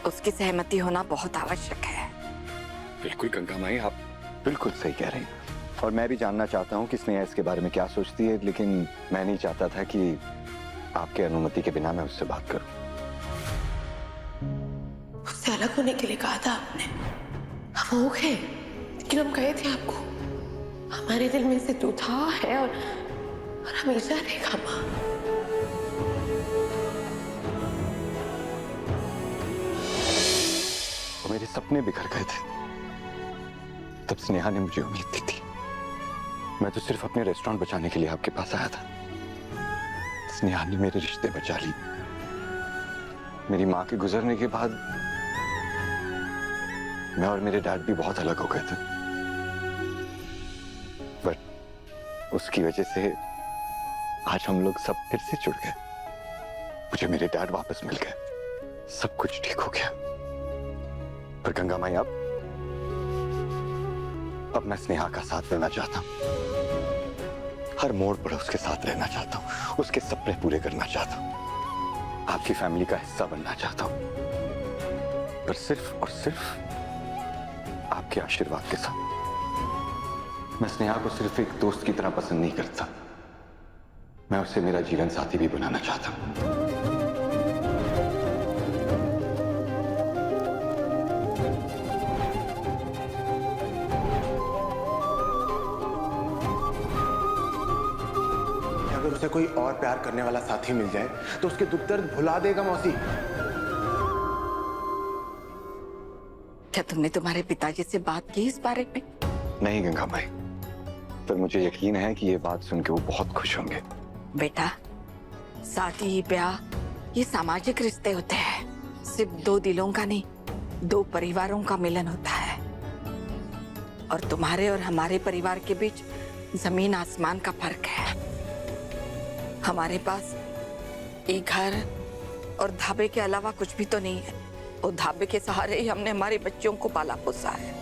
उसकी सहमति होना बहुत आवश्यक है। बिल्कुल गंगा माई, आप बिल्कुल सही कह रही हैं। और मैं भी जानना चाहता हूँ कि स्नेहा इसके बारे में क्या सोचती है, लेकिन मैं नहीं चाहता था कि आपके अनुमति के बिना मैं उससे बात करूं। उससे अलग होने के लिए कहा था आपने। हम हो गए, लेकिन हम कहे थे आपको हमारे दिल में से तू था, है और हमेशा रहेगा माँ। वो मेरे सपने बिखर गए थे, तब स्नेहा ने मुझे उम्मीद दी थी। मैं तो सिर्फ अपने रेस्टोरेंट बचाने के लिए आपके पास आया था। स्नेहा ने मेरे रिश्ते बचा ली। मेरी माँ के गुजरने के बाद मैं और मेरे डैड भी बहुत अलग हो गए थे, बट उसकी वजह से आज हम लोग सब फिर से जुड़ गए। मुझे मेरे डैड वापस मिल गए, सब कुछ ठीक हो गया। पर गंगा माई, अब मैं स्नेहा का साथ देना चाहता हूँ। हर मोड़ पर उसके साथ रहना चाहता हूँ, उसके सपने पूरे करना चाहता हूँ, आपकी फैमिली का हिस्सा बनना चाहता हूँ, पर सिर्फ और सिर्फ आपके आशीर्वाद के साथ। मैं स्नेहा को सिर्फ एक दोस्त की तरह पसंद नहीं करता, मैं उसे मेरा जीवन साथी भी बनाना चाहता हूँ। अगर उसे कोई और प्यार करने वाला साथी मिल जाए तो उसके दुख दर्द भुला देगा मौसी। क्या तुमने तुम्हारे पिताजी से बात की इस बारे में? नहीं गंगा माई, पर मुझे यकीन है कि ये बात सुन के वो बहुत खुश होंगे। बेटा, शादी ब्याह ये सामाजिक रिश्ते होते हैं, सिर्फ दो दिलों का नहीं, दो परिवारों का मिलन होता है। और तुम्हारे और हमारे परिवार के बीच जमीन आसमान का फर्क है। हमारे पास एक घर और ढाबे के अलावा कुछ भी तो नहीं है, और ढाबे के सहारे ही हमने हमारे बच्चों को पाला पोसा है।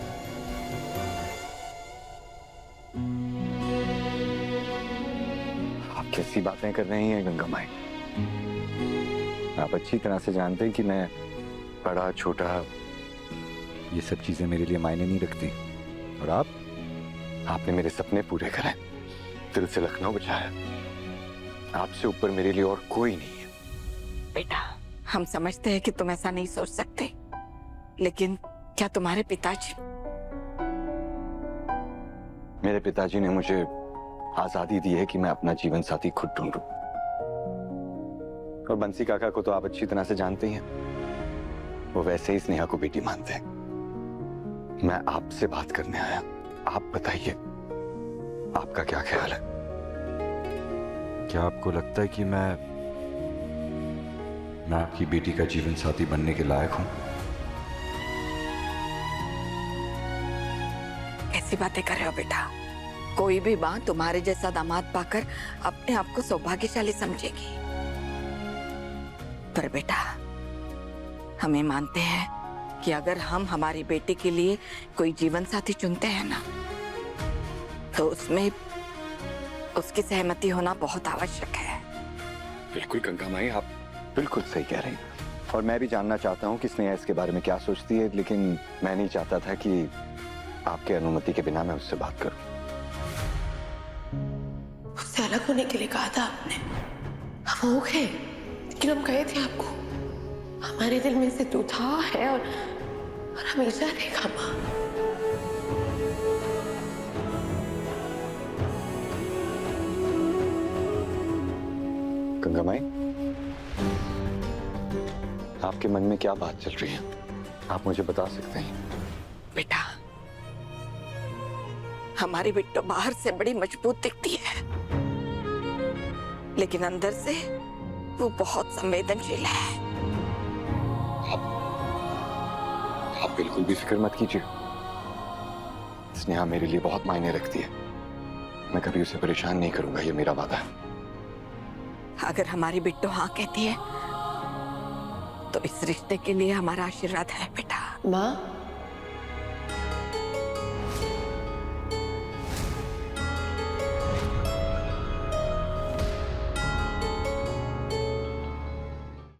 आप कैसी बातें कर रही हैं गंगा माई? आप अच्छी तरह से जानते हैं कि मैं बड़ा छोटा ये सब चीजें मेरे लिए मायने नहीं रखती। और आपने मेरे सपने पूरे करे, दिल से लखनऊ बचाया। आपसे ऊपर मेरे लिए और कोई नहीं है। बेटा, हम समझते हैं कि तुम ऐसा नहीं सोच सकते, लेकिन क्या तुम्हारे पिताजी? मेरे पिताजी ने मुझे आजादी दी है कि मैं अपना जीवन साथी खुद ढूंढूं। और बंसी काका को तो आप अच्छी तरह से जानते ही हैं, वो वैसे ही स्नेहा को बेटी मानते हैं। मैं आपसे बात करने आया, आप बताइए आपका क्या ख्याल है? क्या आपको लगता है कि मैं आपकी बेटी का जीवन साथी बनने के लायक हूं? ऐसी बातें कर रहे हो बेटा? कोई भी माँ तुम्हारे जैसा दामाद पाकर अपने आप को सौभाग्यशाली समझेगी। पर बेटा, हमें मानते हैं कि अगर हम हमारी बेटी के लिए कोई जीवन साथी चुनते हैं ना, तो उसमें उसकी सहमति होना बहुत आवश्यक है। बिल्कुल गंगा माई, आप बिल्कुल सही कह रही हैं। और मैं भी जानना चाहता हूँ कि स्नेहा इसके बारे में क्या सोचती है, लेकिन मैं नहीं चाहता था कि आपके अनुमति के बिना मैं उससे बात करूं। उससे अलग होने के लिए कहा था आपने। हम हो गए, लेकिन हम कहे थे आपको हमारे दिल में से तू था, है और हमेशा रहेगा माँ। गंगा माई, आपके मन में क्या बात चल रही है? आप मुझे बता सकते हैं? बेटा, हमारी बिट्टो बाहर से बड़ी मजबूत दिखती है, लेकिन अंदर से वो बहुत संवेदनशील है। आप बिल्कुल भी फिक्र मत कीजिए। स्नेहा मेरे लिए बहुत मायने रखती है, मैं कभी उसे परेशान नहीं करूंगा, ये मेरा वादा है। अगर हमारी बिट्टो हाँ कहती है तो इस रिश्ते के लिए हमारा आशीर्वाद है बेटा। माँ,